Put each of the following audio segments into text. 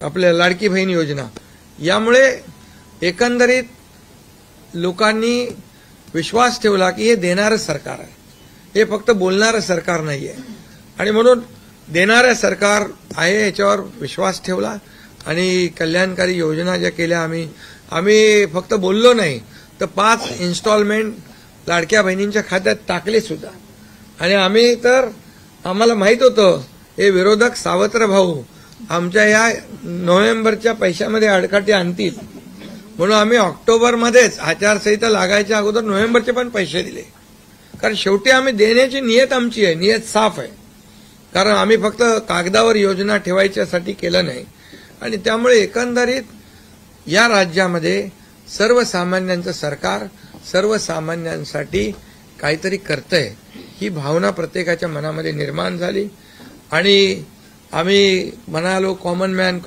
आपल्या लाडकी बहीण योजना यामुळे एकंदरीत लोकांनी विश्वास ठेवला की हे देणारं सरकार आहे, हे फक्त बोलणारं सरकार नाहीये आणि म्हणून देणारं सरकार आहे याच्यावर विश्वास ठेवला आणि कल्याणकारी योजना ज्या केल्या आम्ही फक्त बोललो नाही तर 5 इन्स्टॉलमेंट लाडक्या बहिणींच्या खात्यात टाकले सुद्धा आणि आम्हाला माहित होतं हे विरोधक सावत्र भाऊ आमच्या या नोव्हेंबरच्या पैशामध्ये अडकाटी आणतील म्हणून आम्ही ऑक्टोबरमध्येच आचारसंहिता लागायच्या अगोदर नोव्हेंबरचे पण पैसे दिले, कारण शेवटी आम्ही देण्याची नियत आमची आहे, नियत साफ आहे, कारण आम्ही फक्त कागदावर योजना ठेवायच्यासाठी केलं नाही आणि त्यामुळे एकंदरीत या राज्यामध्ये सर्वसामान्यांचं सरकार सर्वसामान्यांसाठी काहीतरी करतंय ही भावना प्रत्येकाच्या मनामध्ये निर्माण झाली आणि आम्ही म्हणालो कॉमन मॅन.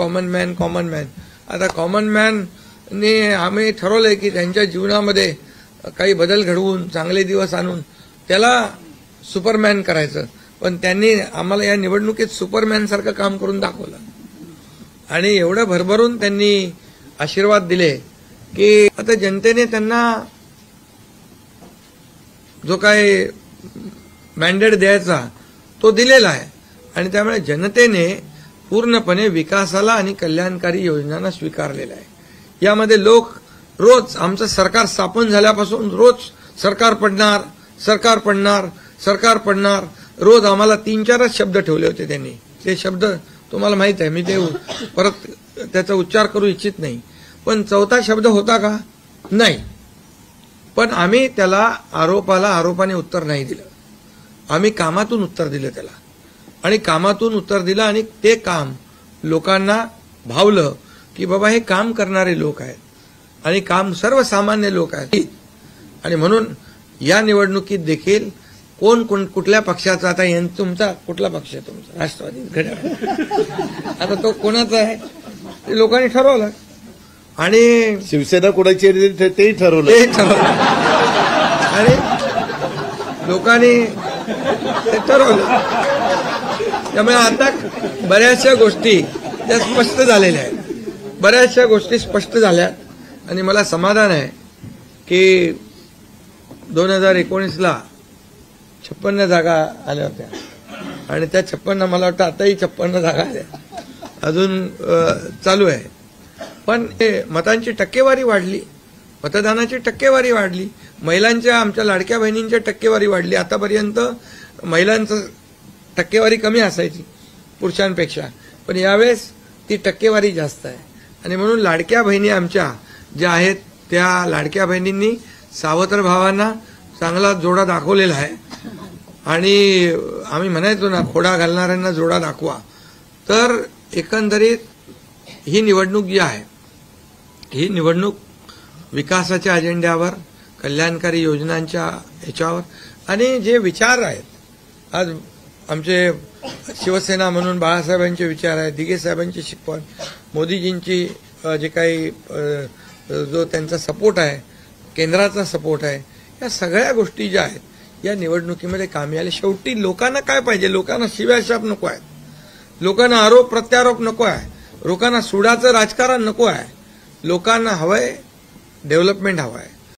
आता कॉमन मॅनने आम्ही ठरवलंय की त्यांच्या जीवनामध्ये काही बदल घडवून चांगले दिवस आणून त्याला सुपरमॅन करायचं, पण त्यांनी आम्हाला या निवडणुकीत सुपरमॅन सारखं काम करून दाखवलं आणि एवढं भरभरून त्यांनी आशीर्वाद दिले की आता जनतेने त्यांना जो काय मॅन्डेट द्यायचा तो दिलेला आहे आणि त्यामुळे जनतेने पूर्णपणे विकासाला आणि कल्याणकारी योजनांना स्वीकारलेला आहे. यामध्ये लोक रोज आमचं सरकार स्थापन झाल्यापासून रोज सरकार पडणार रोज आम्हाला 3-4 शब्द ठेवले होते त्यांनी. ते शब्द तुम्हाला माहित आहे, मी ते परत त्याचा उच्चार करू इच्छित नाही, पण 4था शब्द होता का? नाही. पण आम्ही त्याला आरोपाने उत्तर नाही दिलं, आम्ही कामातून उत्तर दिलं त्याला आणि कामातून उत्तर दिलं आणि ते काम लोकांना भावलं की बाबा हे काम करणारे लोक आहेत आणि काम सर्वसामान्य लोक आहेत आणि म्हणून या निवडणुकीत देखील कोण कुठल्या पक्षाचा, आता तुमचा कुठला पक्ष आहे? तुमचा राष्ट्रवादी घड्याळ. आता तो कोणाचा आहे ते लोकांनी ठरवलं आणि शिवसेना कोणाची तेही ठरवलं आणि लोकांनी ते ठरवलं. त्यामुळे आता बऱ्याचशा गोष्टी त्या स्पष्ट झालेल्या आहेत, आणि मला समाधान आहे की 2019ला 56 जागा आल्या होत्या आणि त्या 56 मला वाटतं आताही 56 जागा आल्या, अजून चालू आहे. पण मतांची टक्केवारी वाढली, मतदानाची टक्केवारी वाढली, महिलांच्या आमच्या लाडक्या बहिणींच्या टक्केवारी वाढली. आतापर्यंत महिलांचं टक्केवारी कमी असायची पुरुषांपेक्षा, पण यावेळेस ती टक्केवारी जास्त आहे आणि म्हणून लाडक्या बहिणी आमच्या ज्या आहेत त्या लाडक्या बहिणींनी सावत्र भावांना चांगला जोडा दाखवलेला आहे आणि आम्ही म्हणायचो ना, खोडा घालणाऱ्यांना जोडा दाखवा. तर एकंदरीत ही निवडणूक जी आहे ही निवडणूक विकासाच्या अजेंड्यावर, कल्याणकारी योजनांच्या ह्याच्यावर आणि जे विचार आहेत, आज आमचे शिवसेना म्हणून बाळासाहेबांचे विचार आहेत, दिघे साहेबांची शिकवण, मोदीजींची जे काही जो त्यांचा सपोर्ट आहे, केंद्राचा सपोर्ट आहे, या सगळ्या गोष्टी ज्या आहेत या निवडणुकीमध्ये कामी आल्या. शेवटी लोकांना काय पाहिजे? लोकांना शिव्याशाप नको आहेत, लोकांना आरोप प्रत्यारोप नको आहे, लोकांना सुडाचं राजकारण नको आहे, लोकांना हवंय डेव्हलपमेंट हवं आहे.